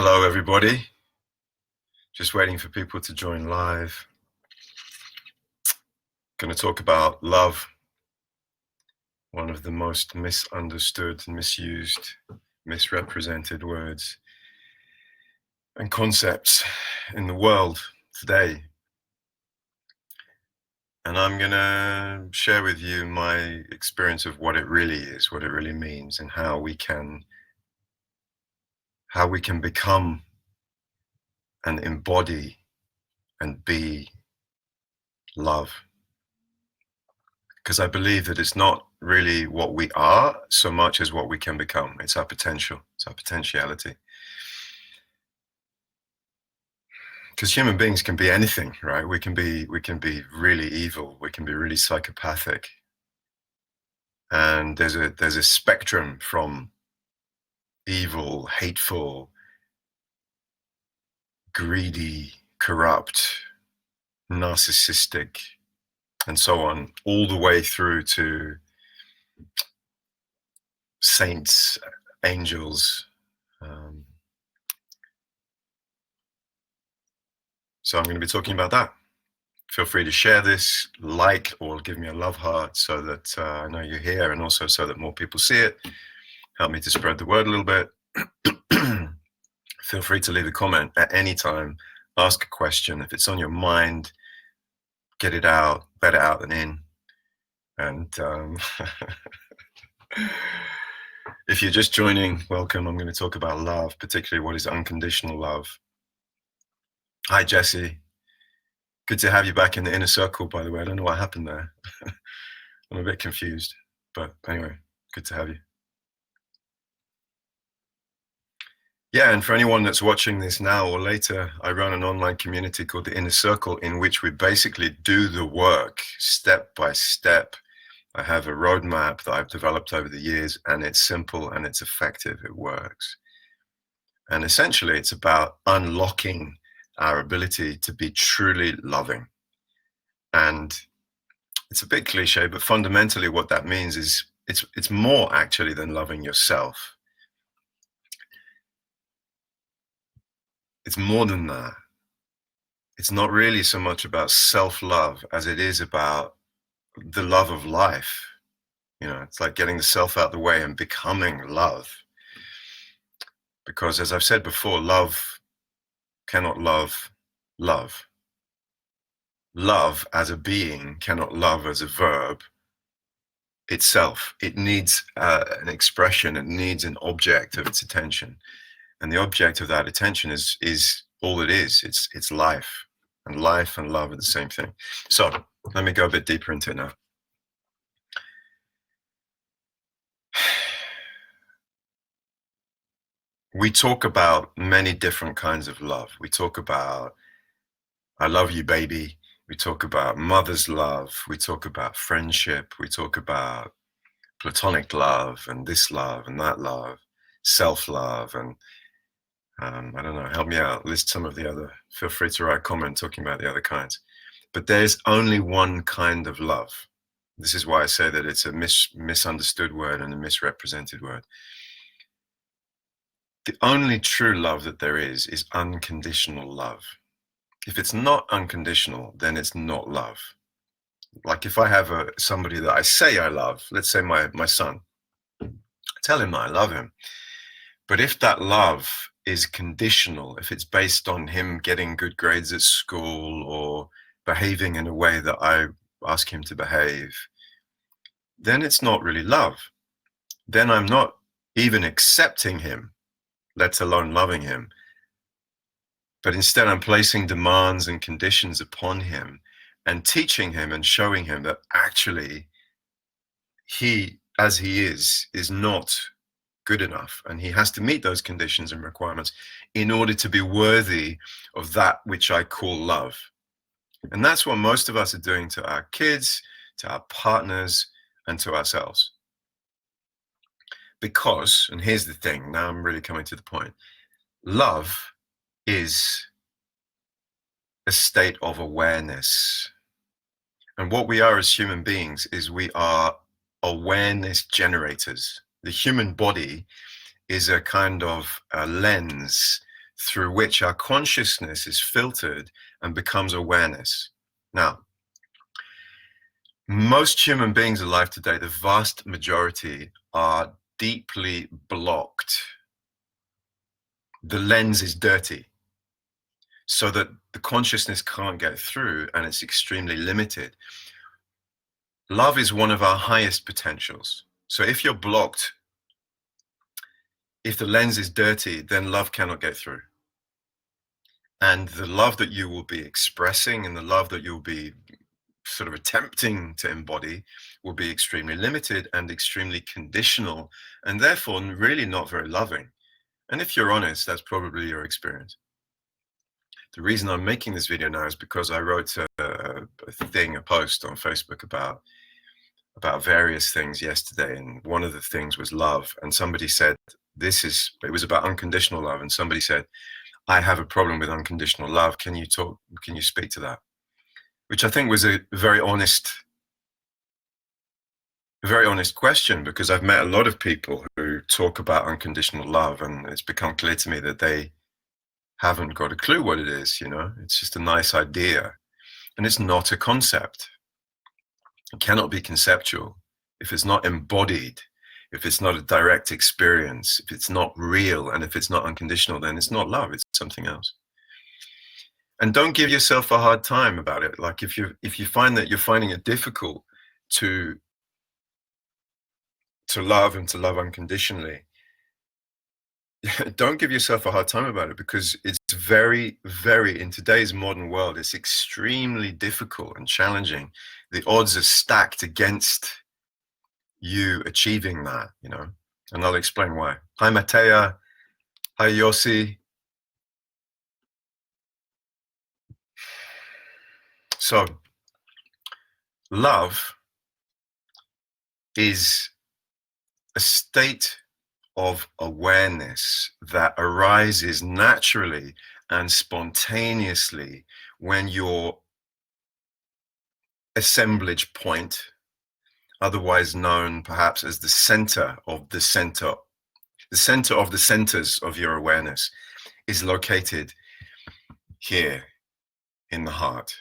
Hello, everybody. Just waiting for people to join live. Going to talk about love, one of the most misunderstood, misused, misrepresented words and concepts in the world today. And I'm going to share with you my experience of what it really is, what it really means, and how we can become and embody and be love. Because I believe that it's not really what we are so much as what we can become. It's our potential. It's our potentiality. Because human beings can be anything, right? We can be really evil. We can be really psychopathic. And there's a spectrum from evil, hateful, greedy, corrupt, narcissistic, and so on, all the way through to saints, angels. So I'm going to be talking about that. Feel free to share this, like, or give me a love heart so that I know you're here, and also so that more people see it. Help me to spread the word a little bit. Feel free to leave a comment at any time. Ask a question. If it's on your mind, get it out. Better out than in. And if you're just joining, welcome. I'm going to talk about love, particularly what is unconditional love. Hi, Jesse. Good to have you back in the inner circle, by the way. I don't know what happened there. I'm a bit confused, but anyway, good to have you. Yeah, and for anyone that's watching this now or later, I run an online community called the Inner Circle, in which we basically do the work step by step. I have a roadmap that I've developed over the years, and it's simple and it's effective. It works. And essentially, it's about unlocking our ability to be truly loving. And it's a bit cliche, but fundamentally what that means is it's more actually than loving yourself. It's more than that. It's not really so much about self-love as it is about the love of life. You know, it's like getting the self out the way and becoming love. Because as I've said before, love cannot love love. Love as a being cannot love as a verb itself. It needs an expression. It needs an object of its attention. And the object of that attention is all it is. It's life. And life and love are the same thing. So let me go a bit deeper into it now. We talk about many different kinds of love. We talk about, I love you, baby. We talk about mother's love. We talk about friendship. We talk about platonic love and this love and that love, self-love. And I don't know, help me out. List some of the other, feel free to write a comment talking about the other kinds. But there's only one kind of love. This is why I say that it's a misunderstood word and a misrepresented word. The only true love that there is unconditional love. If it's not unconditional, then it's not love. Like if I have somebody that I say I love, let's say my son, I tell him that I love him. But if that love is conditional, if it's based on him getting good grades at school or behaving in a way that I ask him to behave, then it's not really love. Then I'm not even accepting him, let alone loving him. But instead I'm placing demands and conditions upon him and teaching him and showing him that actually he, as he is not good enough, and he has to meet those conditions and requirements in order to be worthy of that which I call love. And that's what most of us are doing to our kids, to our partners, and to ourselves. Because, and here's the thing, now I'm really coming to the point, love is a state of awareness. And what we are as human beings is we are awareness generators. The human body is a kind of a lens through which our consciousness is filtered and becomes awareness. Now, most human beings alive today, the vast majority, are deeply blocked. The lens is dirty, so that the consciousness can't get through, and it's extremely limited. Love is one of our highest potentials. So if you're blocked, if the lens is dirty, then love cannot get through. And the love that you will be expressing and the love that you'll be sort of attempting to embody will be extremely limited and extremely conditional, and therefore really not very loving. And if you're honest, that's probably your experience. The reason I'm making this video now is because I wrote a post on Facebook about various things yesterday, and one of the things was love. And somebody said, it was about unconditional love, and somebody said, I have a problem with unconditional love. Can you speak to that? Which I think was a very honest question, because I've met a lot of people who talk about unconditional love, and it's become clear to me that they haven't got a clue what it is. It's just a nice idea, and it's not a concept. It cannot be conceptual if it's not embodied, if it's not a direct experience, if it's not real, and if it's not unconditional, then it's not love, it's something else. And don't give yourself a hard time about it. Like if you find that you're finding it difficult to love and to love unconditionally, don't give yourself a hard time about it, because it's very, very, in today's modern world, it's extremely difficult and challenging. The odds are stacked against you achieving that, and I'll explain why. Hi, Matea. Hi, Yossi. So, love is a state of awareness that arises naturally and spontaneously when your assemblage point, otherwise known perhaps as the center of the centers of your awareness, is located here in the heart.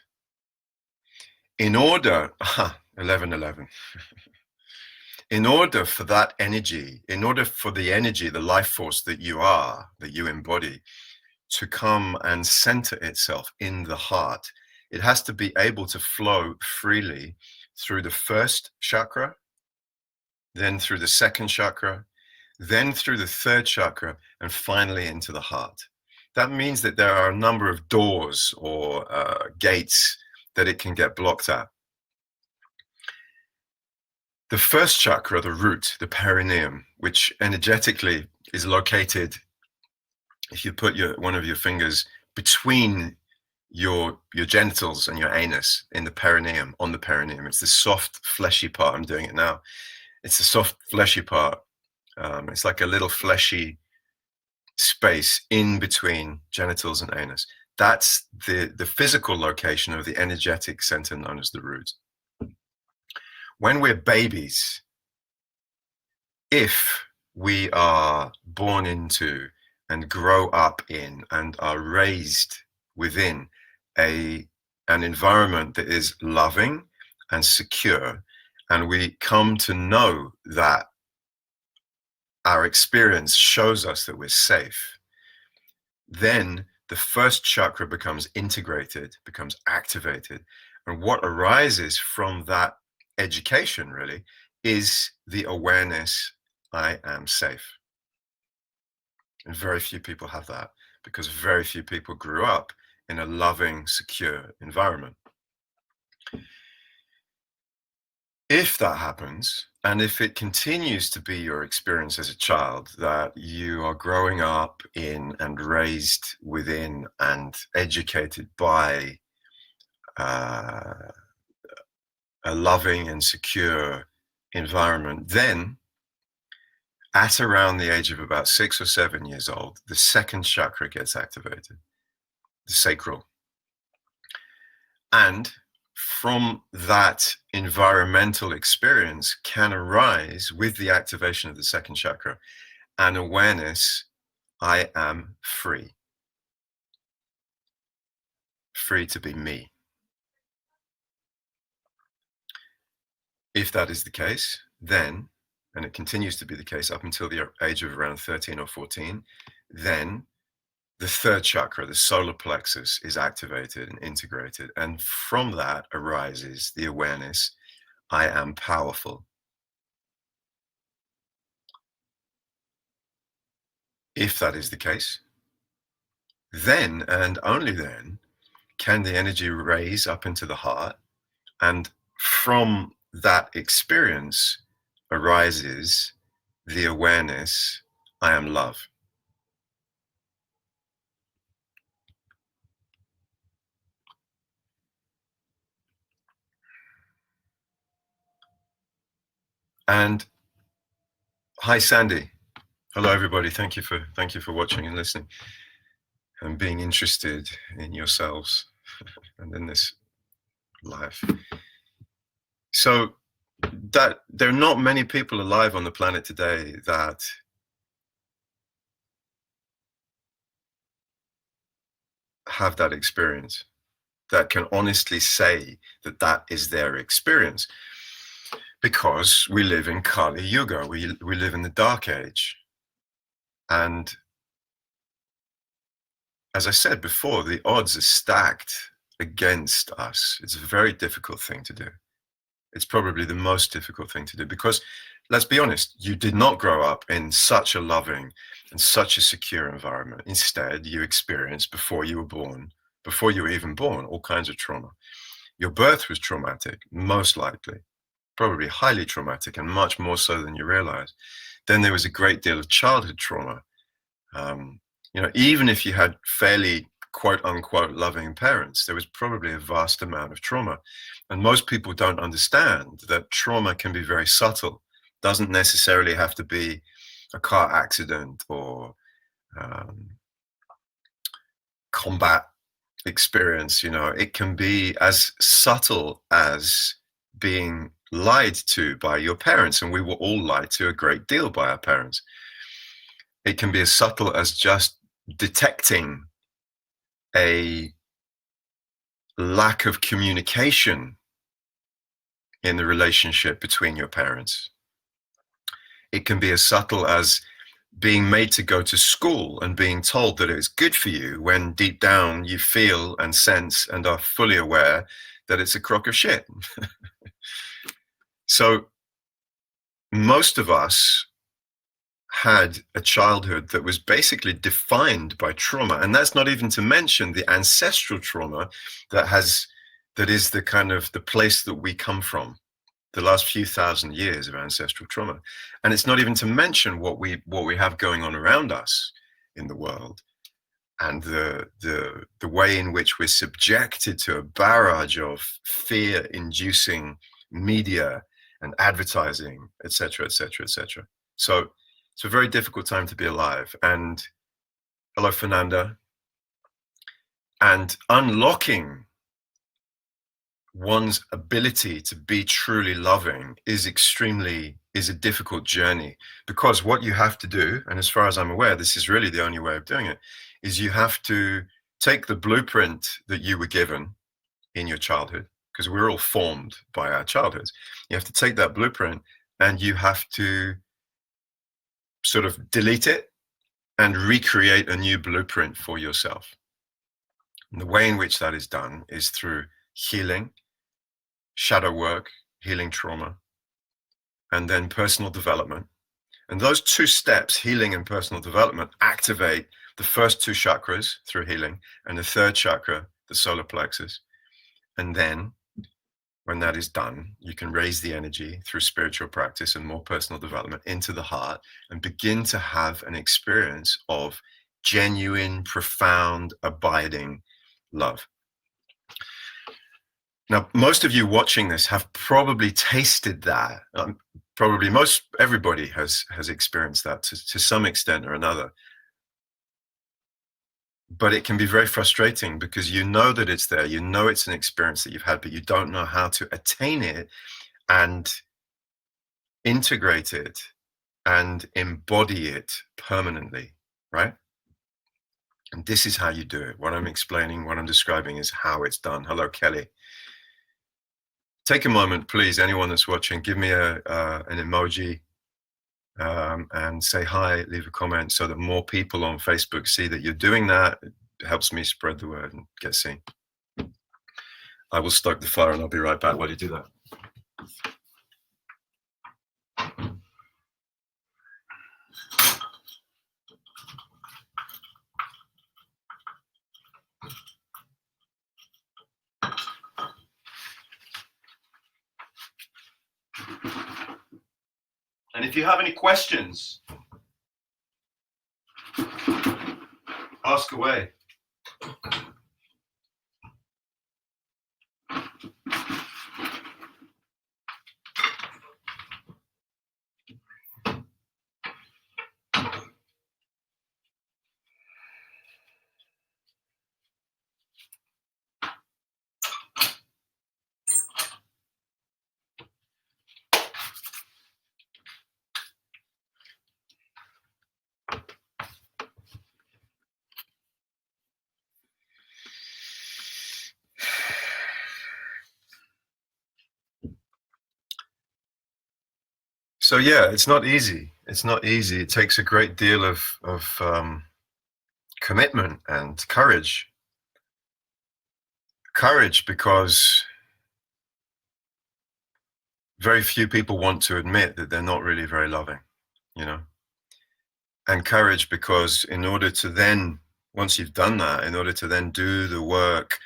In order, 1111. In order for that energy, the life force that you embody, to come and center itself in the heart, it has to be able to flow freely through the first chakra, then through the second chakra, then through the third chakra, and finally into the heart. That means that there are a number of doors or gates that it can get blocked at. The first chakra, the root, the perineum, which energetically is located, if you put one of your fingers between your genitals and your anus in the perineum, on the perineum, it's the soft, fleshy part. I'm doing it now. It's the soft, fleshy part. It's like a little fleshy space in between genitals and anus. That's the physical location of the energetic center known as the root. When we're babies, if we are born into and grow up in and are raised within an environment that is loving and secure, and we come to know that our experience shows us that we're safe, then the first chakra becomes integrated, becomes activated. And what arises from that education really is the awareness, I am safe. And very few people have that, because very few people grew up in a loving, secure environment. If that happens, and if it continues to be your experience as a child, that you are growing up in and raised within and educated by a loving and secure environment, then at around the age of about 6 or 7 years old, the second chakra gets activated, the sacral. And from that environmental experience can arise, with the activation of the second chakra, an awareness, I am free. free to be me. If that is the case, then, and it continues to be the case up until the age of around 13 or 14, then the third chakra, the solar plexus, is activated and integrated. And from that arises the awareness, I am powerful. If that is the case, then and only then can the energy raise up into the heart. And from that experience arises the awareness, I am love. And hi, Sandy. Hello, everybody. Thank you for watching and listening and being interested in yourselves and in this life. So that there are not many people alive on the planet today that have that experience, that can honestly say that that is their experience, because we live in Kali Yuga, we live in the Dark Age. And as I said before, the odds are stacked against us. It's a very difficult thing to do. It's probably the most difficult thing to do because, let's be honest, you did not grow up in such a loving and such a secure environment. Instead, you experienced, before you were born, before you were even born, all kinds of trauma. Your birth was traumatic, most likely, probably highly traumatic, and much more so than you realize. Then there was a great deal of childhood trauma. Even if you had fairly quote unquote loving parents, there was probably a vast amount of trauma. And most people don't understand that trauma can be very subtle. Doesn't necessarily have to be a car accident or combat experience. It can be as subtle as being lied to by your parents, and we were all lied to a great deal by our parents. It can be as subtle as just detecting a lack of communication in the relationship between your parents. It can be as subtle as being made to go to school and being told that it's good for you when deep down you feel and sense and are fully aware that it's a crock of shit. So most of us had a childhood that was basically defined by trauma, and that's not even to mention the ancestral trauma that is the kind of the place that we come from, the last few thousand years of ancestral trauma. And it's not even to mention what we have going on around us in the world, and the way in which we're subjected to a barrage of fear-inducing media and advertising, etc., etc., etc. So it's a very difficult time to be alive. And hello, Fernanda. And unlocking one's ability to be truly loving is a difficult journey, because what you have to do, and as far as I'm aware, this is really the only way of doing it, is you have to take the blueprint that you were given in your childhood, because we're all formed by our childhoods. You have to take that blueprint and you have to sort of delete it and recreate a new blueprint for yourself. And the way in which that is done is through healing, shadow work, healing trauma, and then personal development. And those two steps, healing and personal development, activate the first two chakras through healing and the third chakra, the solar plexus. And then when that is done, you can raise the energy through spiritual practice and more personal development into the heart and begin to have an experience of genuine, profound, abiding love. Now, most of you watching this have probably tasted that. Probably everybody has experienced that to some extent or another. But it can be very frustrating because you know that it's there, you know it's an experience that you've had, but you don't know how to attain it and integrate it and embody it permanently, right? And this is how you do it. What I'm explaining, what I'm describing is how it's done. Hello, Kelly. Take a moment, please, anyone that's watching, give me an emoji and say hi, leave a comment so that more people on Facebook see that you're doing that. It helps me spread the word and get seen. I will stoke the fire and I'll be right back while you do that. And if you have any questions, ask away. So yeah, it's not easy. It's not easy. It takes a great deal of commitment and courage. Courage because very few people want to admit that they're not really very loving, you know. And courage because in order to then, once you've done that, in order to then do the work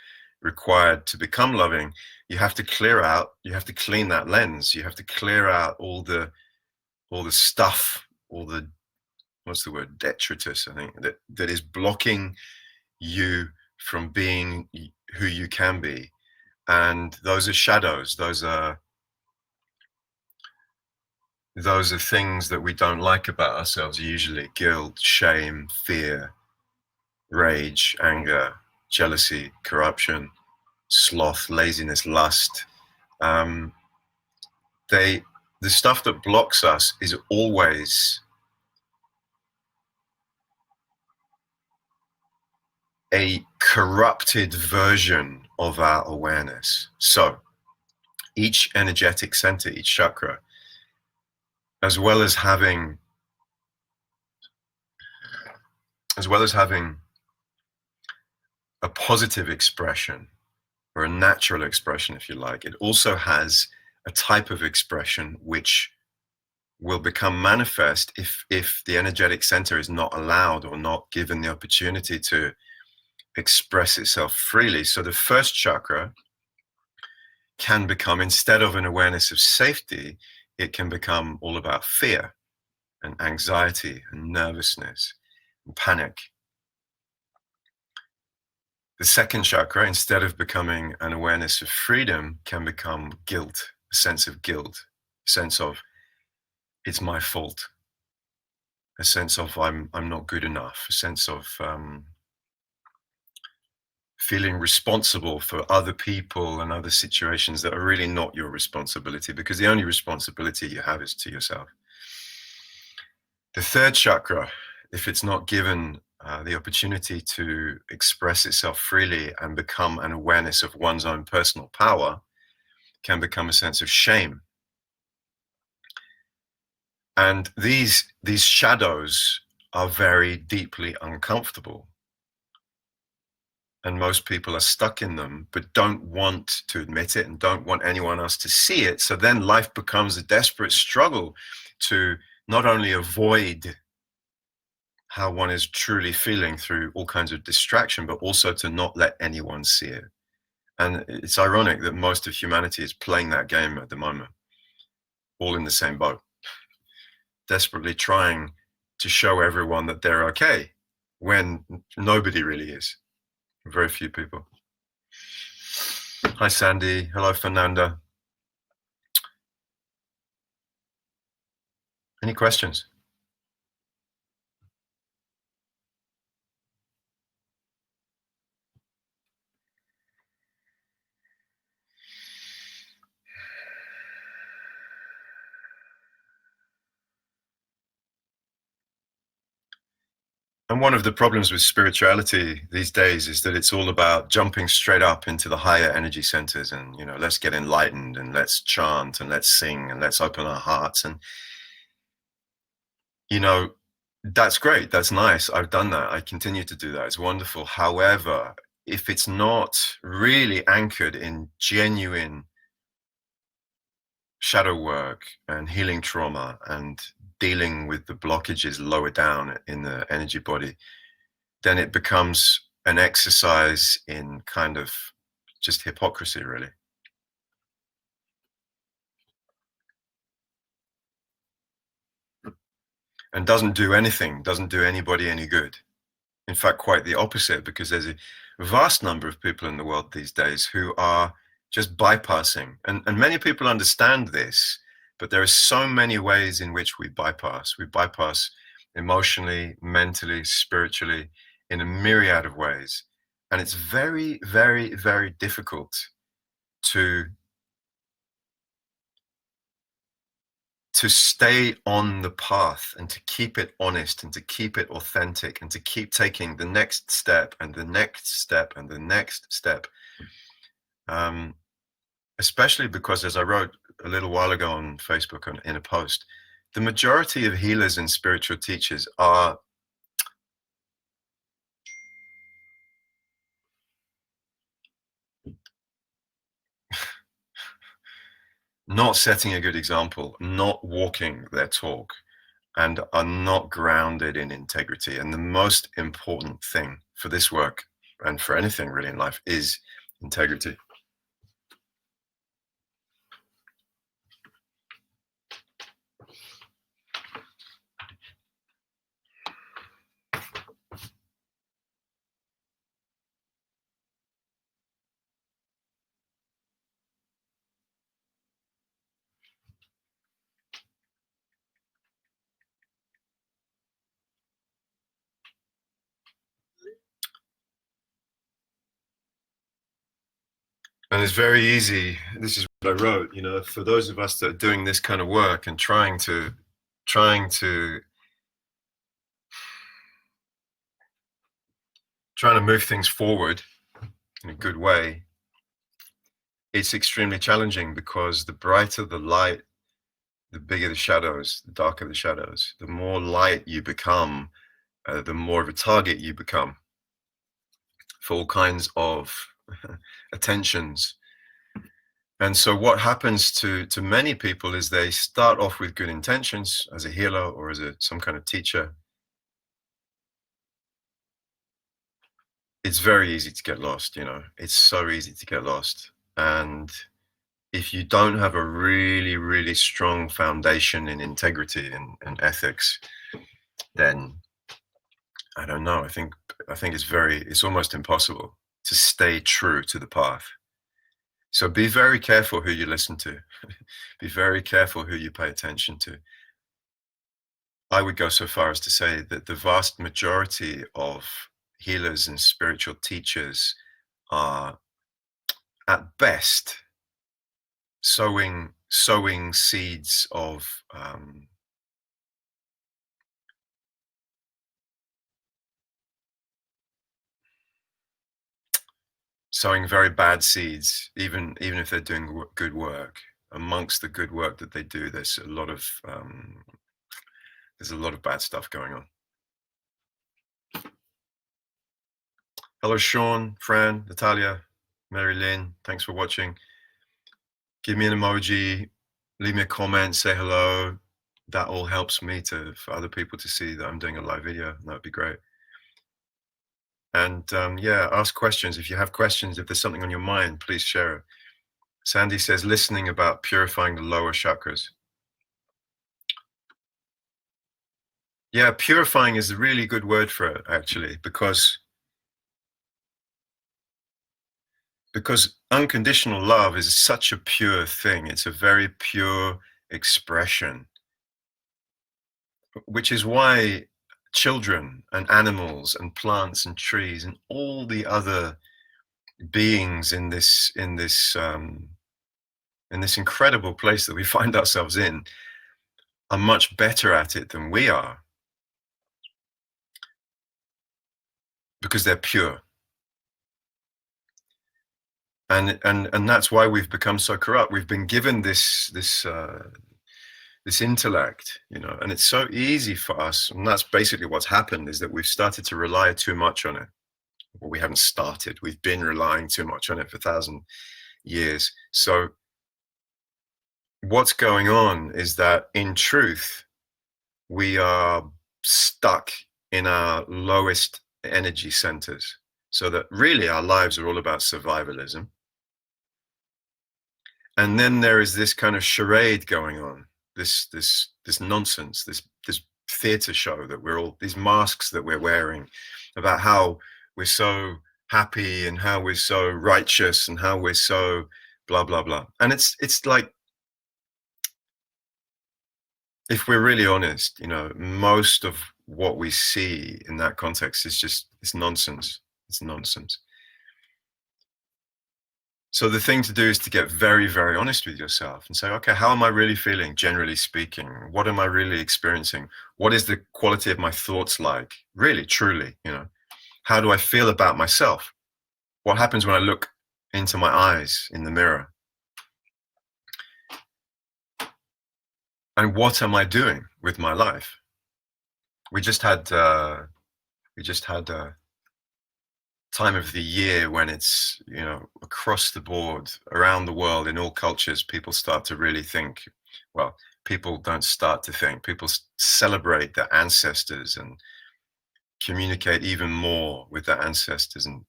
required to become loving, you have to clear out, you have to clean that lens, you have to clear out all the stuff, all the, what's the word, detritus, I think, that is blocking you from being who you can be. And those are shadows, those are things that we don't like about ourselves usually: guilt, shame, fear, rage, anger, jealousy, corruption, sloth, laziness, lust. The stuff that blocks us is always a corrupted version of our awareness. So each energetic center, each chakra, as well as having a positive expression, or a natural expression, if you like, it also has a type of expression which will become manifest if the energetic center is not allowed or not given the opportunity to express itself freely. So the first chakra can become, instead of an awareness of safety, it can become all about fear and anxiety and nervousness and panic. The second chakra, instead of becoming an awareness of freedom, can become guilt, a sense of guilt, a sense of it's my fault, a sense of I'm not good enough, a sense of feeling responsible for other people and other situations that are really not your responsibility, because the only responsibility you have is to yourself. The third chakra, if it's not given the opportunity to express itself freely and become an awareness of one's own personal power, can become a sense of shame. And these shadows are very deeply uncomfortable. And most people are stuck in them, but don't want to admit it and don't want anyone else to see it. So then life becomes a desperate struggle to not only avoid how one is truly feeling through all kinds of distraction, but also to not let anyone see it. And it's ironic that most of humanity is playing that game at the moment, all in the same boat, desperately trying to show everyone that they're okay when nobody really is. Very few people. Hi, Sandy. Hello, Fernanda. Any questions? And one of the problems with spirituality these days is that it's all about jumping straight up into the higher energy centers and, let's get enlightened and let's chant and let's sing and let's open our hearts. And, you know, that's great. That's nice. I've done that. I continue to do that. It's wonderful. However, if it's not really anchored in genuine shadow work and healing trauma and dealing with the blockages lower down in the energy body, then it becomes an exercise in kind of just hypocrisy, really. And doesn't do anything, doesn't do anybody any good. In fact, quite the opposite, because there's a vast number of people in the world these days who are just bypassing. And many people understand this, but there are so many ways in which we bypass. We bypass emotionally, mentally, spiritually, in a myriad of ways. And it's very, very, very difficult to stay on the path and to keep it honest and to keep it authentic and to keep taking the next step and the next step and the next step. Especially because, as I wrote a little while ago on Facebook in a post, the majority of healers and spiritual teachers are not setting a good example, not walking their talk, and are not grounded in integrity. And the most important thing for this work and for anything really in life is integrity. And it's very easy. This is what I wrote, for those of us that are doing this kind of work and trying to move things forward in a good way. It's extremely challenging because the brighter the light, the bigger the shadows, the darker the shadows. The more light you become, the more of a target you become for all kinds of attentions. And so what happens to many people is they start off with good intentions as a healer or as some kind of teacher. It's very easy to get lost, it's so easy to get lost. And if you don't have a really, really strong foundation in integrity and ethics, then I don't know. I think it's almost impossible to stay true to the path. So be very careful who you listen to. Be very careful who you pay attention to. I would go so far as to say that the vast majority of healers and spiritual teachers are, at best, sowing seeds of sowing very bad seeds, even if they're doing good work. Amongst the good work that they do, there's a lot of bad stuff going on. Hello, Sean, Fran, Natalia, Mary Lynn. Thanks for watching. Give me an emoji, leave me a comment, say hello. That all helps me for other people to see that I'm doing a live video. That would be great. And ask questions. If you have questions, if there's something on your mind, please share it. Sandy says, listening about purifying the lower chakras. Yeah, purifying is a really good word for it, actually, because unconditional love is such a pure thing. It's a very pure expression, which is why children and animals and plants and trees and all the other beings in this incredible place that we find ourselves in are much better at it than we are. because they're pure. And that's why we've become so corrupt. We've been given this intellect, and it's so easy for us. And that's basically what's happened, is that we've started to rely too much on it. Well, we haven't started. We've been relying too much on it for 1,000 years. So what's going on is that, in truth, we are stuck in our lowest energy centers. So that really our lives are all about survivalism. And then there is this kind of charade going on, this nonsense, this theater show that we're all, these masks that we're wearing, about how we're so happy and how we're so righteous and how we're so blah blah blah. And it's like, if we're really honest, most of what we see in that context is just, it's nonsense. It's nonsense. So the thing to do is to get very, very honest with yourself and say, okay, how am I really feeling, generally speaking? What am I really experiencing? What is the quality of my thoughts like? Really, truly, how do I feel about myself? What happens when I look into my eyes in the mirror? And what am I doing with my life? We just had time of the year when it's, across the board, around the world, in all cultures, people start to really think. Well, people don't start to think. People celebrate their ancestors and communicate even more with their ancestors and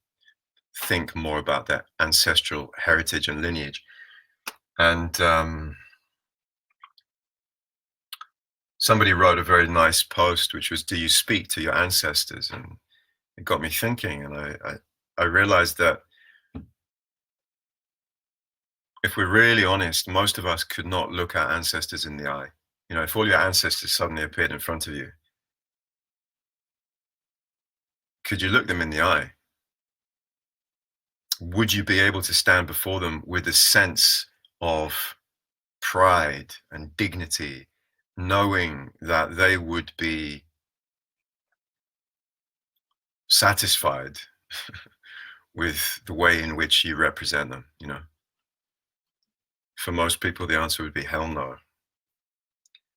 think more about their ancestral heritage and lineage. And somebody wrote a very nice post, which was, do you speak to your ancestors? And it got me thinking, and I realized that if we're really honest, most of us could not look our ancestors in the eye. If all your ancestors suddenly appeared in front of you, could you look them in the eye? Would you be able to stand before them with a sense of pride and dignity, knowing that they would be satisfied with the way in which you represent them? For most people, the answer would be hell no,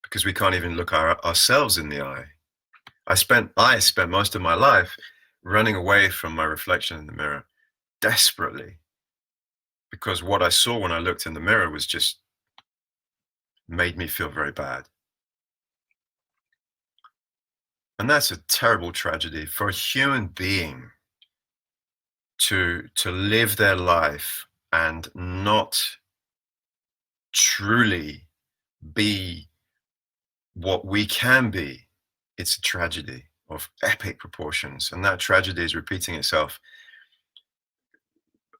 because we can't even look ourselves in the eye. I spent most of my life running away from my reflection in the mirror desperately, because what I saw when I looked in the mirror was just made me feel very bad. And that's a terrible tragedy for a human being, to live their life and not truly be what we can be. It's a tragedy of epic proportions, and that tragedy is repeating itself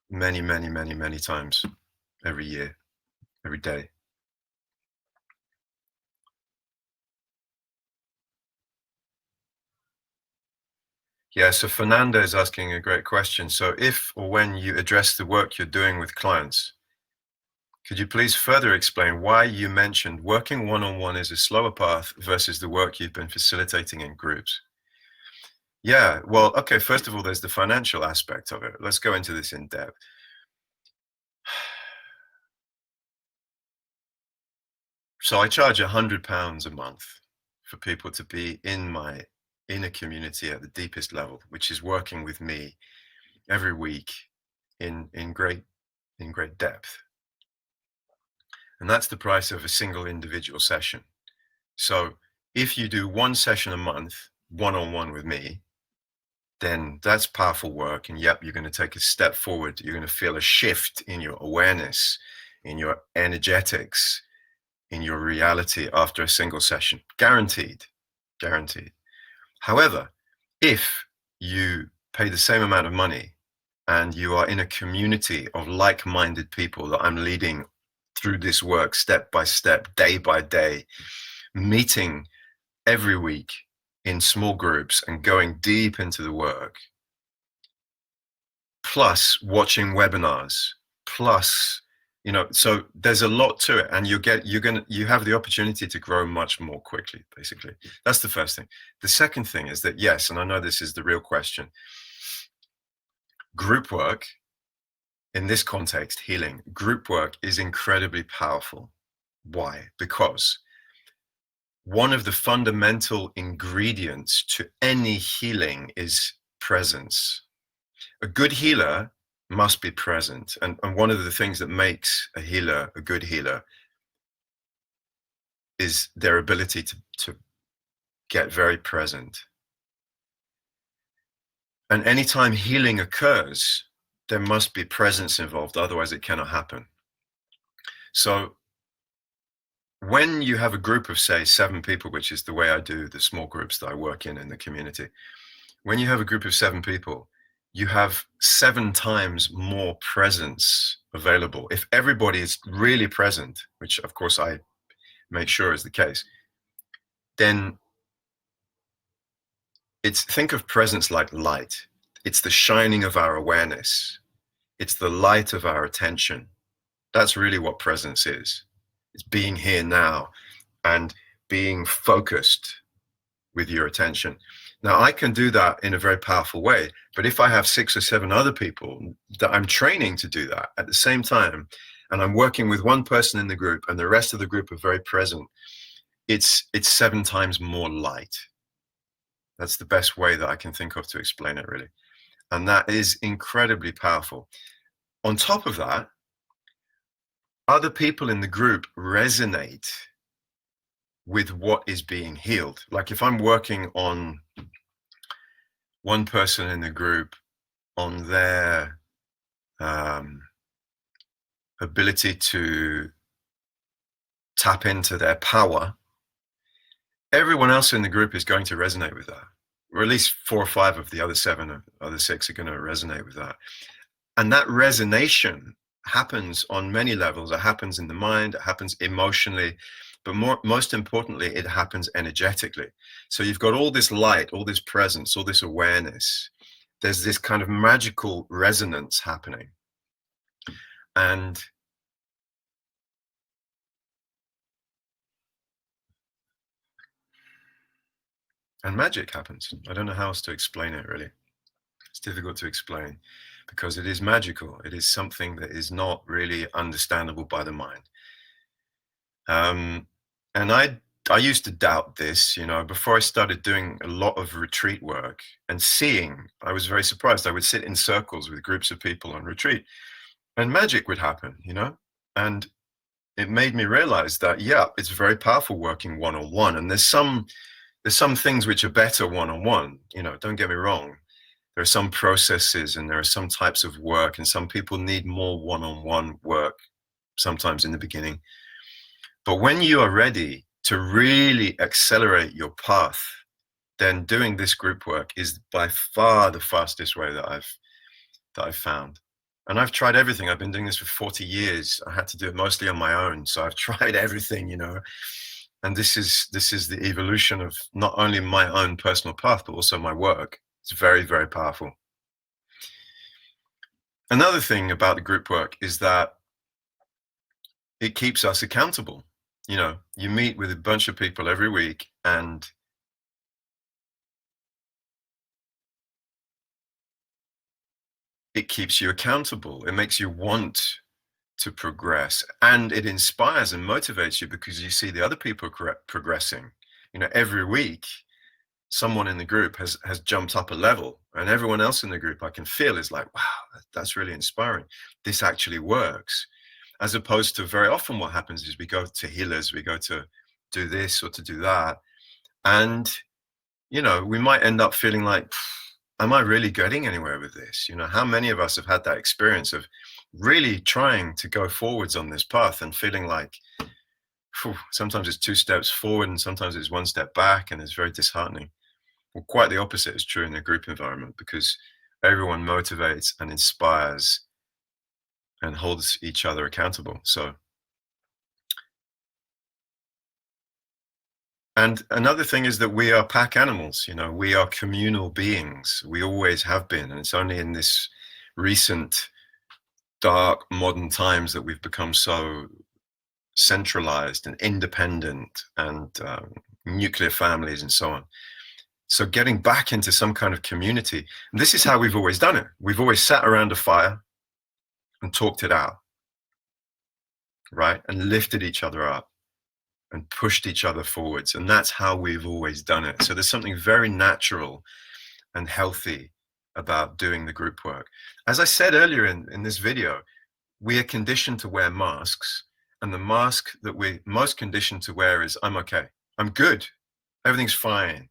many, many, many, many times every year, every day. Yeah, so Fernanda is asking a great question. So if or when you address the work you're doing with clients, could you please further explain why you mentioned working one-on-one is a slower path versus the work you've been facilitating in groups? Yeah, well, okay, first of all, there's the financial aspect of it. Let's go into this in depth. So I charge £100 a month for people to be in a community at the deepest level, which is working with me every week in great depth. And that's the price of a single individual session. So if you do one session a month, one-on-one with me, then that's powerful work. And yep, you're going to take a step forward. You're going to feel a shift in your awareness, in your energetics, in your reality after a single session. Guaranteed. However, if you pay the same amount of money and you are in a community of like-minded people that I'm leading through this work step by step, day by day, meeting every week in small groups and going deep into the work, plus watching webinars, plus, so there's a lot to it, and you have the opportunity to grow much more quickly, basically. That's the first thing. The second thing is that, yes, and I know this is the real question, group work, in this context, healing, group work is incredibly powerful. Why? Because one of the fundamental ingredients to any healing is presence. A good healer must be present. And one of the things that makes a healer a good healer is their ability to get very present. And anytime healing occurs, there must be presence involved, otherwise it cannot happen. So when you have a group of, say, 7 people, which is the way I do the small groups that I work in the community, when you have a group of 7 people, you have 7 times more presence available. If everybody is really present, which of course I make sure is the case, then think of presence like light. It's the shining of our awareness. It's the light of our attention. That's really what presence is. It's being here now and being focused with your attention. Now, I can do that in a very powerful way, but if I have 6 or 7 other people that I'm training to do that at the same time, and I'm working with one person in the group and the rest of the group are very present, it's 7 times more light. That's the best way that I can think of to explain it, really. And that is incredibly powerful. On top of that, other people in the group resonate with what is being healed. Like if I'm working on one person in the group on their ability to tap into their power, everyone else in the group is going to resonate with that. Or at least 4 or 5 of the other 7 or other 6 are going to resonate with that. And that resonation happens on many levels. It happens in the mind, it happens emotionally, but most importantly, it happens energetically. So you've got all this light, all this presence, all this awareness. There's this kind of magical resonance happening. And magic happens. I don't know how else to explain it, really. It's difficult to explain because it is magical. It is something that is not really understandable by the mind. And I used to doubt this, before I started doing a lot of retreat work and seeing, I was very surprised. I would sit in circles with groups of people on retreat and magic would happen, and it made me realize that, yeah, it's very powerful working one-on-one. And there's some things which are better one-on-one, don't get me wrong. There are some processes and there are some types of work, and some people need more one-on-one work sometimes in the beginning. But when you are ready to really accelerate your path, then doing this group work is by far the fastest way that I've found. And I've tried everything. I've been doing this for 40 years. I had to do it mostly on my own. So I've tried everything, and this is the evolution of not only my own personal path, but also my work. It's very, very powerful. Another thing about the group work is that it keeps us accountable. You meet with a bunch of people every week and it keeps you accountable. It makes you want to progress, and it inspires and motivates you because you see the other people progressing. Every week someone in the group has jumped up a level, and everyone else in the group I can feel is like, wow, that's really inspiring. This actually works. As opposed to very often what happens is we go to healers, we go to do this or to do that, and we might end up feeling like, am I really getting anywhere with this? How many of us have had that experience of really trying to go forwards on this path and feeling like, sometimes it's 2 steps forward and sometimes it's 1 step back, and it's very disheartening. Well, quite the opposite is true in a group environment, because everyone motivates and inspires and holds each other accountable. So, and another thing is that we are pack animals, we are communal beings. We always have been. And it's only in this recent dark modern times that we've become so centralized and independent and nuclear families and so on. So getting back into some kind of community, and this is how we've always done it. We've always sat around a fire and talked it out, right? And lifted each other up and pushed each other forwards. And that's how we've always done it. So there's something very natural and healthy about doing the group work. As I said earlier in this video, we are conditioned to wear masks, and the mask that we're most conditioned to wear is, I'm okay, I'm good, everything's fine.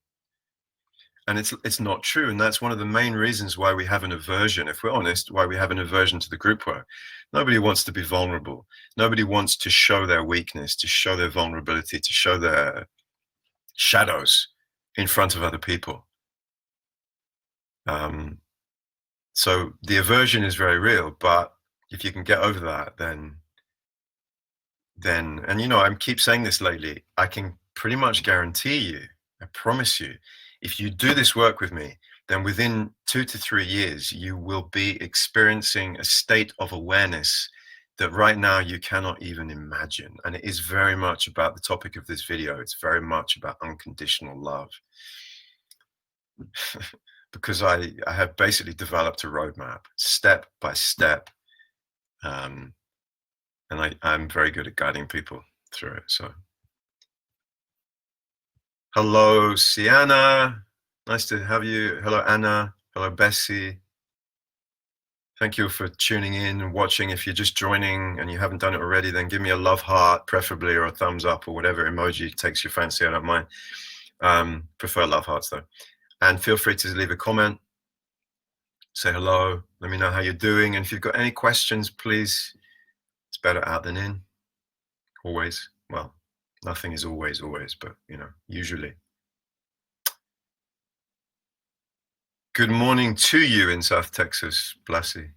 And it's not true. And that's one of the main reasons why we have an aversion, if we're honest, why we have an aversion to the group work. Nobody wants to be vulnerable. Nobody wants to show their weakness, to show their vulnerability, to show their shadows in front of other people. So the aversion is very real, but if you can get over that, then, and I keep saying this lately, I can pretty much guarantee you, I promise you, if you do this work with me, then within 2 to 3 years, you will be experiencing a state of awareness that right now you cannot even imagine. And it is very much about the topic of this video. It's very much about unconditional love. Because I have basically developed a roadmap, step by step. And I'm very good at guiding people through it. So, hello, Sienna. Nice to have you. Hello, Anna. Hello, Bessie. Thank you for tuning in and watching. If you're just joining and you haven't done it already, then give me a love heart, preferably, or a thumbs up, or whatever emoji takes your fancy. I don't mind. Prefer love hearts, though. And feel free to leave a comment. Say hello. Let me know how you're doing. And if you've got any questions, please, it's better out than in. Always. Well, nothing is always, but, usually. Good morning to you in South Texas, Bessie.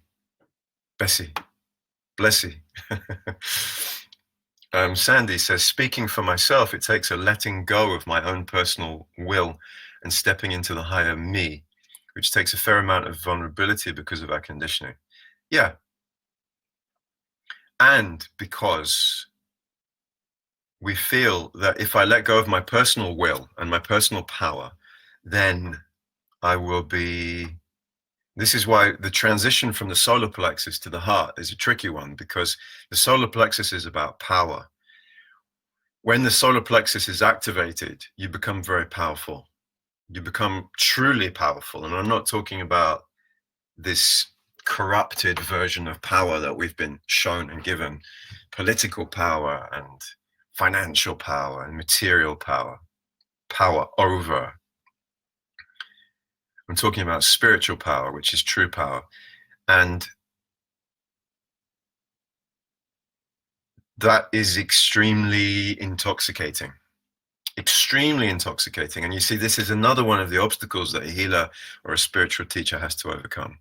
Sandy says, speaking for myself, it takes a letting go of my own personal will and stepping into the higher me, which takes a fair amount of vulnerability because of our conditioning. Yeah. And because we feel that if I let go of my personal will and my personal power, then I will be. This is why the transition from the solar plexus to the heart is a tricky one, because the solar plexus is about power. When the solar plexus is activated, you become very powerful. You become truly powerful. And I'm not talking about this corrupted version of power that we've been shown and given, political power and financial power and material power, power over. I'm talking about spiritual power, which is true power. And that is extremely intoxicating. Extremely intoxicating. And you see, this is another one of the obstacles that a healer or a spiritual teacher has to overcome.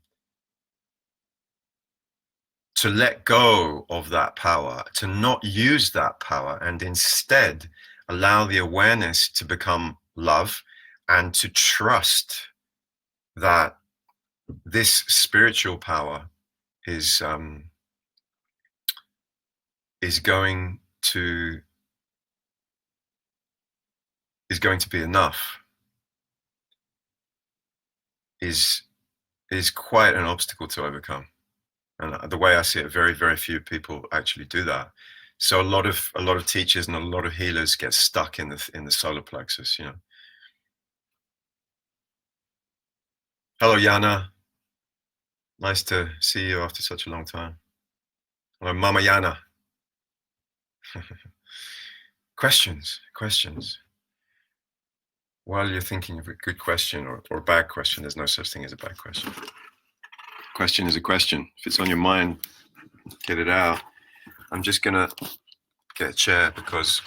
To let go of that power, to not use that power, and instead allow the awareness to become love, and to trust that this spiritual power is going to be enough, is quite an obstacle to overcome. And the way I see it, very, very few people actually do that. So a lot of teachers and a lot of healers get stuck in the solar plexus. Hello, Yana. Nice to see you after such a long time. Hello, Mama Yana. Questions. While you're thinking of a good question or a bad question, there's no such thing as a bad question. Question is a question. If it's on your mind, get it out. I'm just gonna get a chair because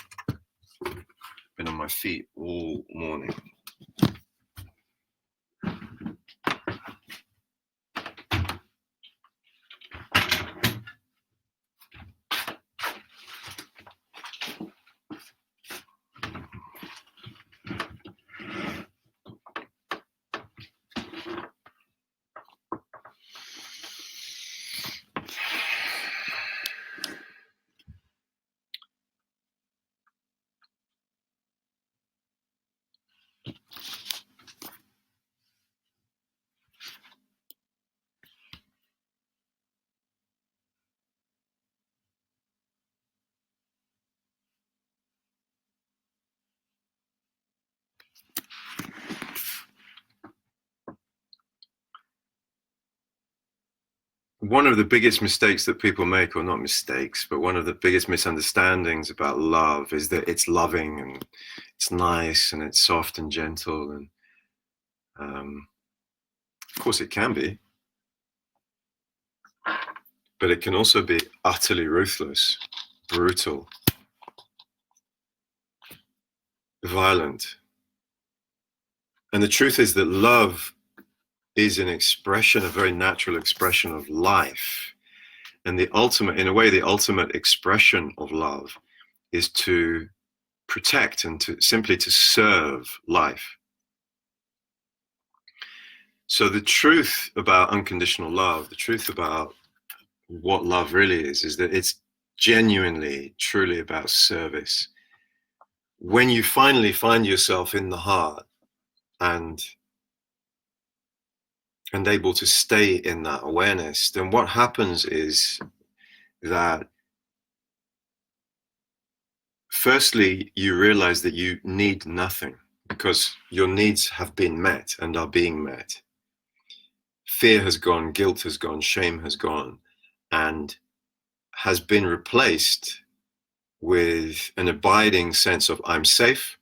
I've been on my feet all morning. one of the biggest mistakes that people make, or not mistakes, but one of the biggest misunderstandings about love is that it's loving and it's nice and it's soft and gentle. And of course it can be, but it can also be utterly ruthless, brutal, violent. And the truth is that love is an expression, a very natural expression of life. And the ultimate, in a way, the ultimate expression of love is to protect and to simply to serve life. So the truth about unconditional love, the truth about what love really is that it's genuinely, truly about service. When you finally find yourself in the heart and able to stay in that awareness, then what happens is that firstly, you realize that you need nothing because your needs have been met and are being met. Fear has gone, guilt has gone, shame has gone, and has been replaced with an abiding sense of I'm safe,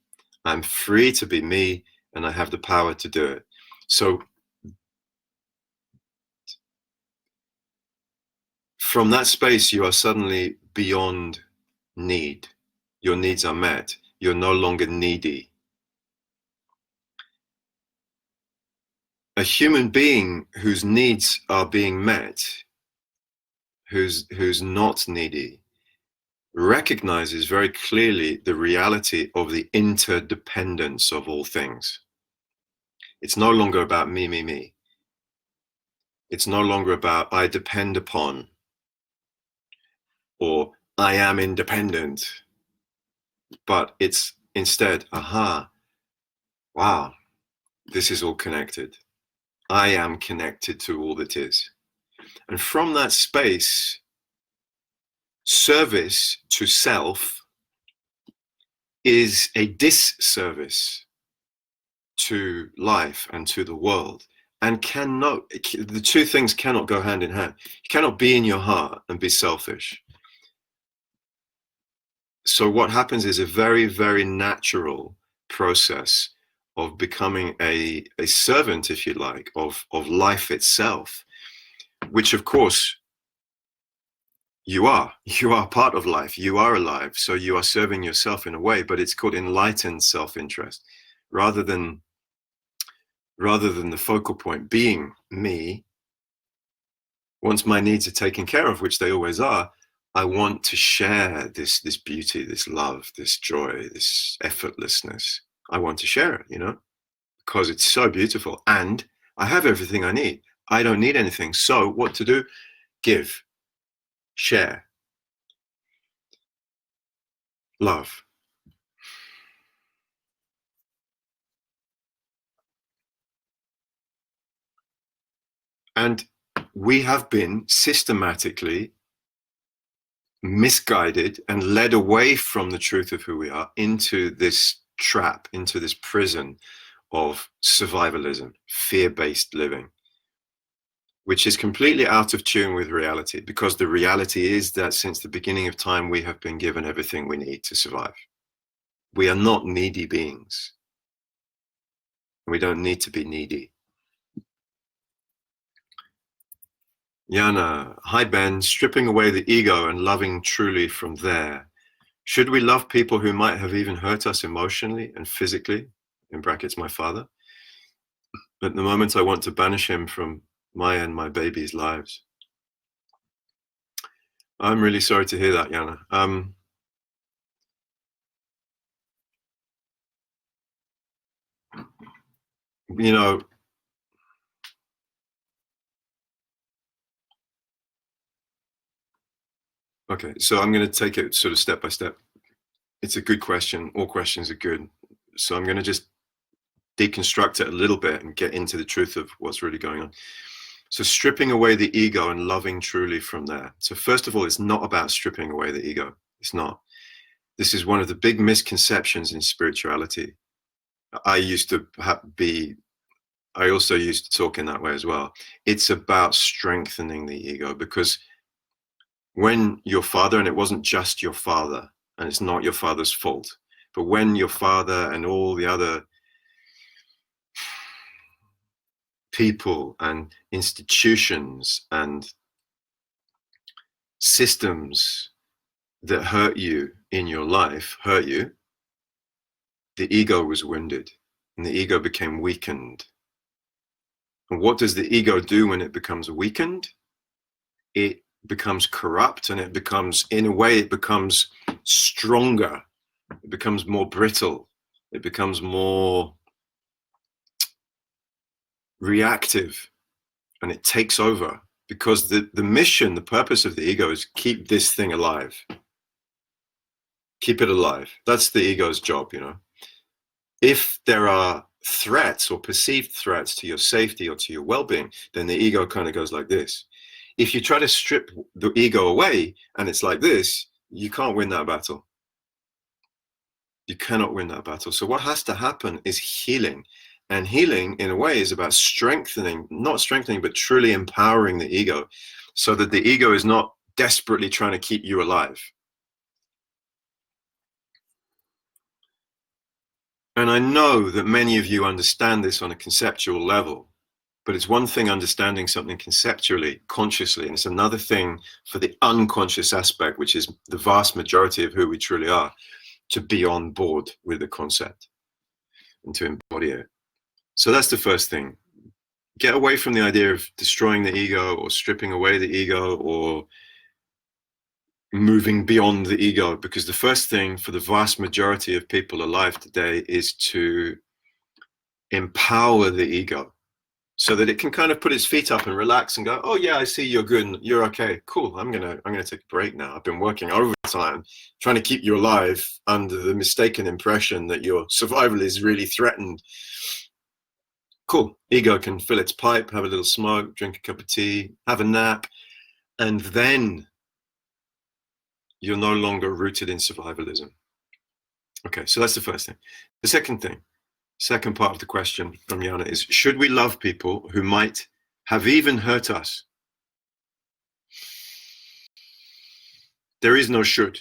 I'm free to be me, and I have the power to do it. So from that space, you are suddenly beyond need. Your needs are met. You're no longer needy. A human being whose needs are being met, who's not needy, recognizes very clearly the reality of the interdependence of all things. It's no longer about me, me, me. It's no longer about I depend upon or I am independent, but it's instead, aha, wow, this is all connected. I am connected to all that is. And from that space, service to self is a disservice to life and to the world, and the two things cannot go hand in hand. You cannot be in your heart and be selfish. So what happens is a very, very natural process of becoming a servant, if you like, of life itself, which of course you are part of life. You are alive. So you are serving yourself in a way, but it's called enlightened self-interest rather than the focal point being me. Once my needs are taken care of, which they always are, I want to share this beauty, this love, this joy, this effortlessness. I want to share it, because it's so beautiful. And I have everything I need. I don't need anything. So what to do? Give, share, love. And we have been systematically misguided and led away from the truth of who we are into this trap, into this prison of survivalism, fear-based living, which is completely out of tune with reality, because the reality is that since the beginning of time, we have been given everything we need to survive. We are not needy beings. We don't need to be needy. Yana, hi Ben, stripping away the ego and loving truly from there. Should we love people who might have even hurt us emotionally and physically, in brackets, my father? At the moment, I want to banish him from my and my baby's lives. I'm really sorry to hear that, Yana. Okay, so I'm going to take it sort of step by step. It's a good question. All questions are good. So I'm going to just deconstruct it a little bit and get into the truth of what's really going on. So stripping away the ego and loving truly from there. So first of all, it's not about stripping away the ego. It's not. This is one of the big misconceptions in spirituality. I used to I also used to talk in that way as well. It's about strengthening the ego, because when your father, and it wasn't just your father, and it's not your father's fault, but when your father and all the other people and institutions and systems that hurt you in your life hurt you, the ego was wounded and the ego became weakened. And what does the ego do when it becomes weakened? It becomes corrupt, and it becomes, in a way, it becomes stronger. It becomes more brittle. It becomes more reactive, and it takes over, because the mission, the purpose of the ego is keep this thing alive. Keep it alive. That's the ego's job, you know. If there are threats or perceived threats to your safety or to your well-being, then the ego kind of goes like this. If you try to strip the ego away and it's like this, you can't win that battle. You cannot win that battle. So what has to happen is healing. And healing, in a way, is about strengthening, not strengthening, but truly empowering the ego, so that the ego is not desperately trying to keep you alive. And I know that many of you understand this on a conceptual level, but it's one thing understanding something conceptually, consciously, and it's another thing for the unconscious aspect, which is the vast majority of who we truly are, to be on board with the concept and to embody it. So that's the first thing. Get away from the idea of destroying the ego or stripping away the ego or moving beyond the ego, because the first thing for the vast majority of people alive today is to empower the ego so that it can kind of put its feet up and relax and go, oh yeah, I see you're good and you're okay, cool, I'm gonna take a break now. I've been working overtime trying to keep you alive under the mistaken impression that your survival is really threatened. Cool, ego can fill its pipe, have a little smoke, drink a cup of tea, have a nap, and then you're no longer rooted in survivalism. Okay, so that's the first thing. The second thing, second part of the question from Yana is, should we love people who might have even hurt us? There is no should.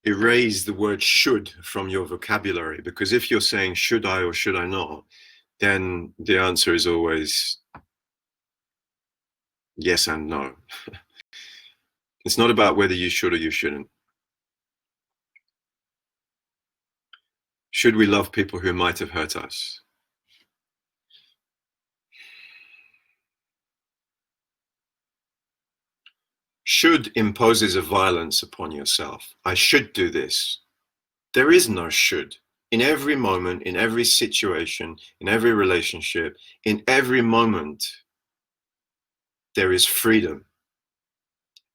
Erase the word should from your vocabulary, because if you're saying should I or should I not, then the answer is always yes and no. It's not about whether you should or you shouldn't. Should we love people who might have hurt us? Should imposes a violence upon yourself. I should do this. There is no should. In every moment, in every situation, in every relationship, in every moment, there is freedom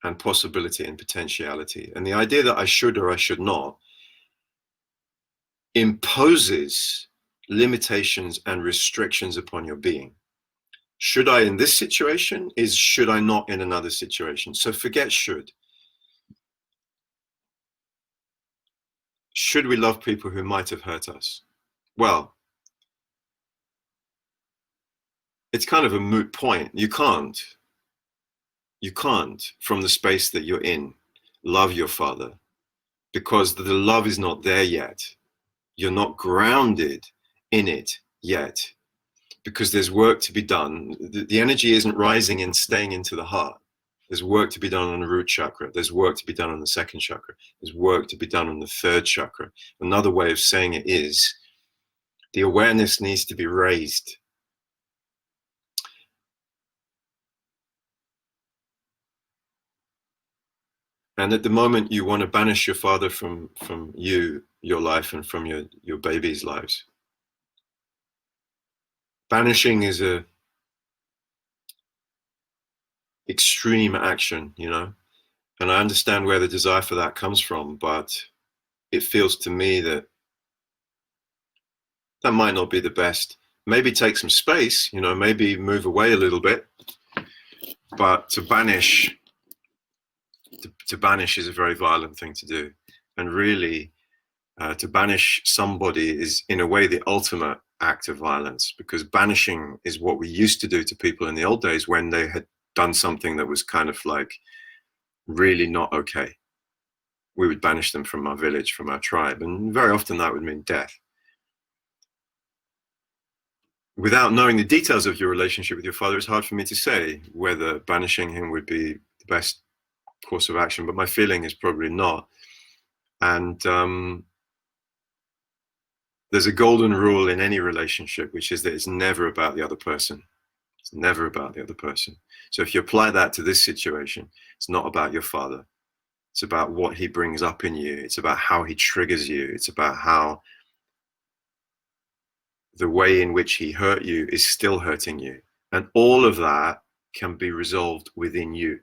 and possibility and potentiality. And the idea that I should or I should not imposes limitations and restrictions upon your being. Should I in this situation is should I not in another situation. So forget should. Should we love people who might have hurt us? Well, it's kind of a moot point. You can't, from the space that you're in, love your father, because the love is not there yet. You're not grounded in it yet, because there's work to be done. The energy isn't rising and staying into the heart. There's work to be done on the root chakra. There's work to be done on the second chakra. There's work to be done on the third chakra. Another way of saying it is the awareness needs to be raised. And at the moment you want to banish your father from your life, and from your baby's lives. Banishing is a extreme action, you know, and I understand where the desire for that comes from, but it feels to me that that might not be the best. Maybe take some space, you know, maybe move away a little bit, but to banish is a very violent thing to do. And really, to banish somebody is, in a way, the ultimate act of violence, because banishing is what we used to do to people in the old days when they had done something that was kind of like really not okay. We would banish them from our village, from our tribe, and very often that would mean death. Without knowing the details of your relationship with your father, it's hard for me to say whether banishing him would be the best course of action, but my feeling is probably not. And there's a golden rule in any relationship, which is that it's never about the other person. It's never about the other person. So if you apply that to this situation, it's not about your father. It's about what he brings up in you. It's about how he triggers you. It's about how the way in which he hurt you is still hurting you. And all of that can be resolved within you.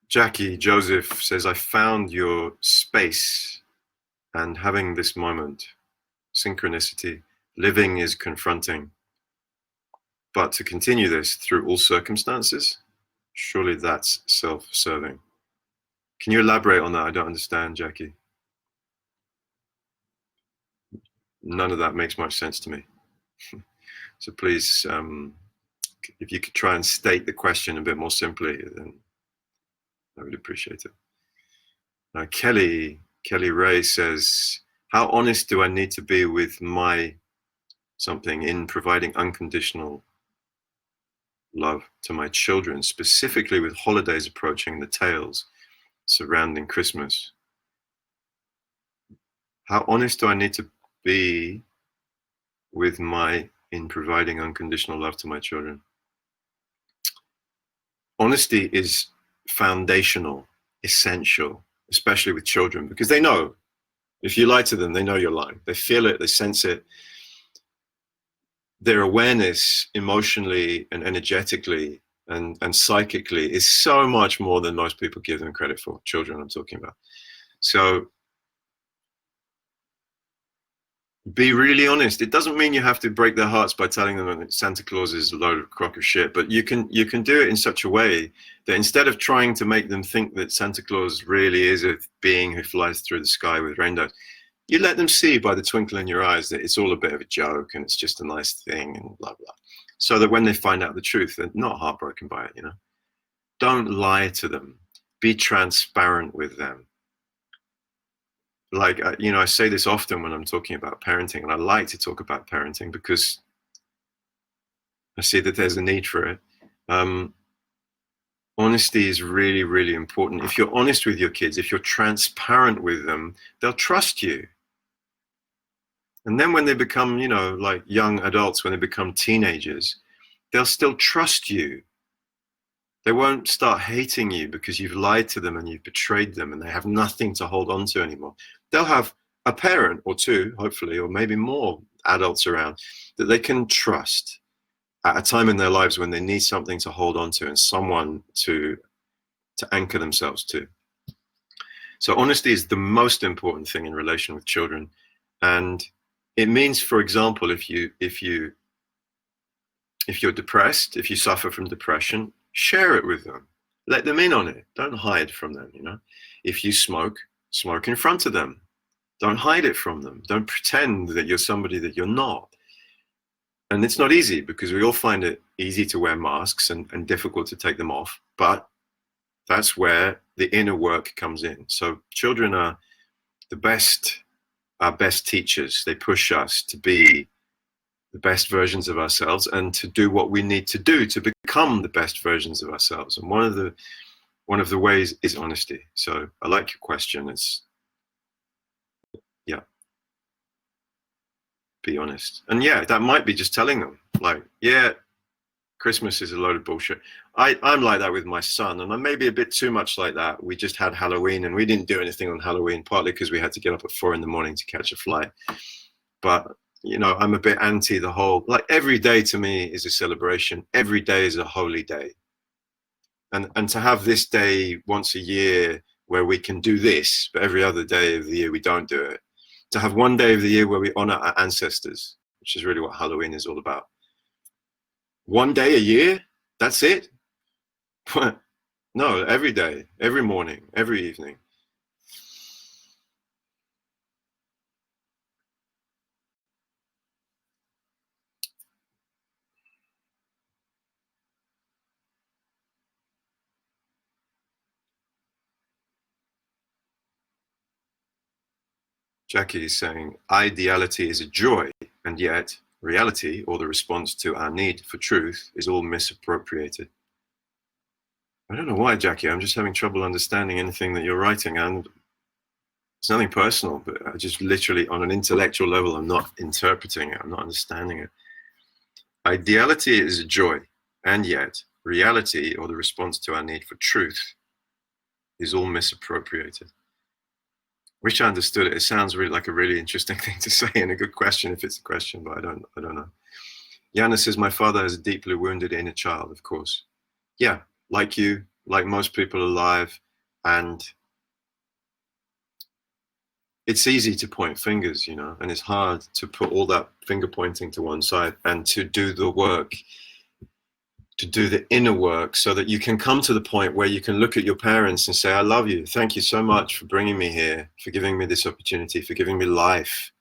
Jackie Joseph says, I found your space and having this moment, synchronicity, living is confronting. But to continue this through all circumstances, surely that's self-serving. Can you elaborate on that? I don't understand, Jackie. None of that makes much sense to me. So please, if you could try and state the question a bit more simply, then I would appreciate it. Kelly Ray says, how honest do I need to be with my something in providing unconditional love to my children, specifically with holidays approaching, the tales surrounding Christmas? How honest do I need to be with in providing unconditional love to my children? Honesty is foundational, essential, especially with children, because they know. If you lie to them, they know you're lying. They feel it, they sense it. Their awareness emotionally and energetically and psychically is so much more than most people give them credit for. Children, I'm talking about. So be really honest. It doesn't mean you have to break their hearts by telling them that Santa Claus is a load of crock of shit, but you can do it in such a way that instead of trying to make them think that Santa Claus really is a being who flies through the sky with rainbows, you let them see by the twinkle in your eyes that it's all a bit of a joke and it's just a nice thing and blah, blah. So that when they find out the truth, they're not heartbroken by it, you know? Don't lie to them. Be transparent with them. Like, I say this often when I'm talking about parenting, and I like to talk about parenting because I see that there's a need for it. Honesty is really, really important. If you're honest with your kids, if you're transparent with them, they'll trust you. And then when they become, like young adults, when they become teenagers, they'll still trust you. They won't start hating you because you've lied to them and you've betrayed them and they have nothing to hold on to anymore. They'll have a parent or two, hopefully, or maybe more adults around that they can trust at a time in their lives when they need something to hold on to and someone to anchor themselves to. So honesty is the most important thing in relation with children. And it means, for example, if you're depressed, if you suffer from depression, share it with them. Let them in on it. Don't hide from them, If you smoke in front of them. Don't hide it from them. Don't pretend that you're somebody that you're not. And it's not easy because we all find it easy to wear masks and difficult to take them off. But that's where the inner work comes in. So children are our best teachers. They push us to be the best versions of ourselves and to do what we need to do to become the best versions of ourselves. And one of the ways is honesty. So I like your question. Be honest. And that might be just telling them, like, Christmas is a load of bullshit. I'm like that with my son, and I may be a bit too much like that. We just had Halloween and we didn't do anything on Halloween, partly because we had to get up at 4 a.m. to catch a flight. But I'm a bit anti the whole, like, every day to me is a celebration. Every day is a holy day. And to have this day once a year where we can do this, but every other day of the year we don't do it. To have one day of the year where we honor our ancestors, which is really what Halloween is all about. One day a year, that's it. No, every day, every morning, every evening. Jackie is saying, ideality is a joy, and yet reality, or the response to our need for truth, is all misappropriated. I don't know why, Jackie. I'm just having trouble understanding anything that you're writing, and it's nothing personal, but I just literally, on an intellectual level, I'm not interpreting it. I'm not understanding it. Ideality is a joy, and yet reality, or the response to our need for truth, is all misappropriated. Wish I understood it. It sounds really like a really interesting thing to say, and a good question if it's a question, but I don't know. Yana says, my father has a deeply wounded inner child, of course. Yeah, like you, like most people alive, and it's easy to point fingers, and it's hard to put all that finger pointing to one side and to do the work, to do the inner work, so that you can come to the point where you can look at your parents and say, I love you. Thank you so much for bringing me here, for giving me this opportunity, for giving me life.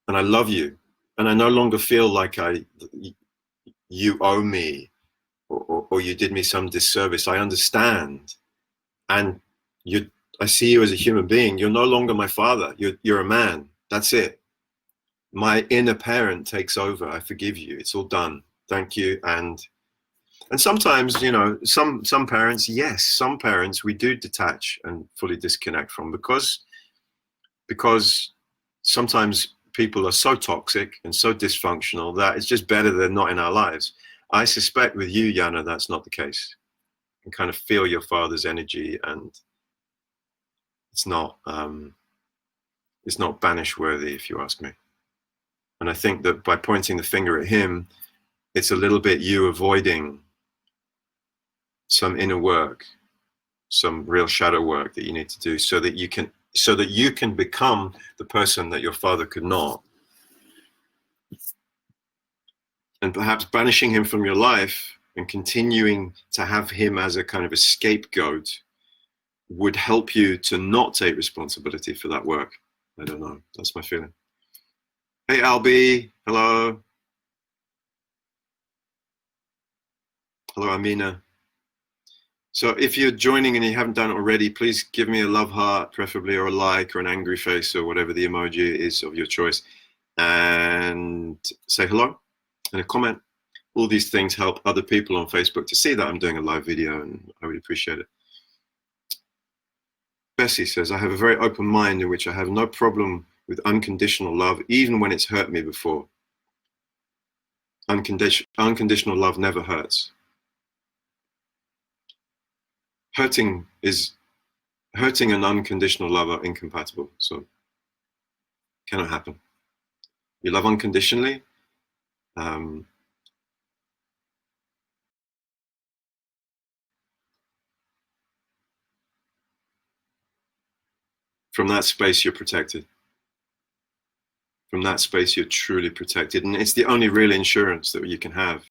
And I love you. And I no longer feel like you owe me, or you did me some disservice. I understand. And I see you as a human being. You're no longer my father. You're a man. That's it. My inner parent takes over. I forgive you. It's all done. Thank you. And sometimes, some parents, yes, some parents we do detach and fully disconnect from, because sometimes people are so toxic and so dysfunctional that it's just better they're not in our lives. I suspect with you, Yana, that's not the case. You can kind of feel your father's energy, and it's not banish worthy, if you ask me. And I think that by pointing the finger at him, it's a little bit you avoiding some inner work, some real shadow work that you need to do, so that you can become the person that your father could not. And perhaps banishing him from your life and continuing to have him as a kind of a scapegoat would help you to not take responsibility for that work. I don't know. That's my feeling. Hey, Albie. Hello. Hello, Amina. So if you're joining and you haven't done it already, please give me a love heart, preferably, or a like, or an angry face, or whatever the emoji is of your choice. And say hello and a comment. All these things help other people on Facebook to see that I'm doing a live video, and I would appreciate it. Bessie says, I have a very open mind in which I have no problem with unconditional love, even when it's hurt me before. Unconditional love never hurts. Hurting and unconditional love are incompatible, so cannot happen. You love unconditionally. From that space, you're protected. From that space, you're truly protected. And it's the only real insurance that you can have.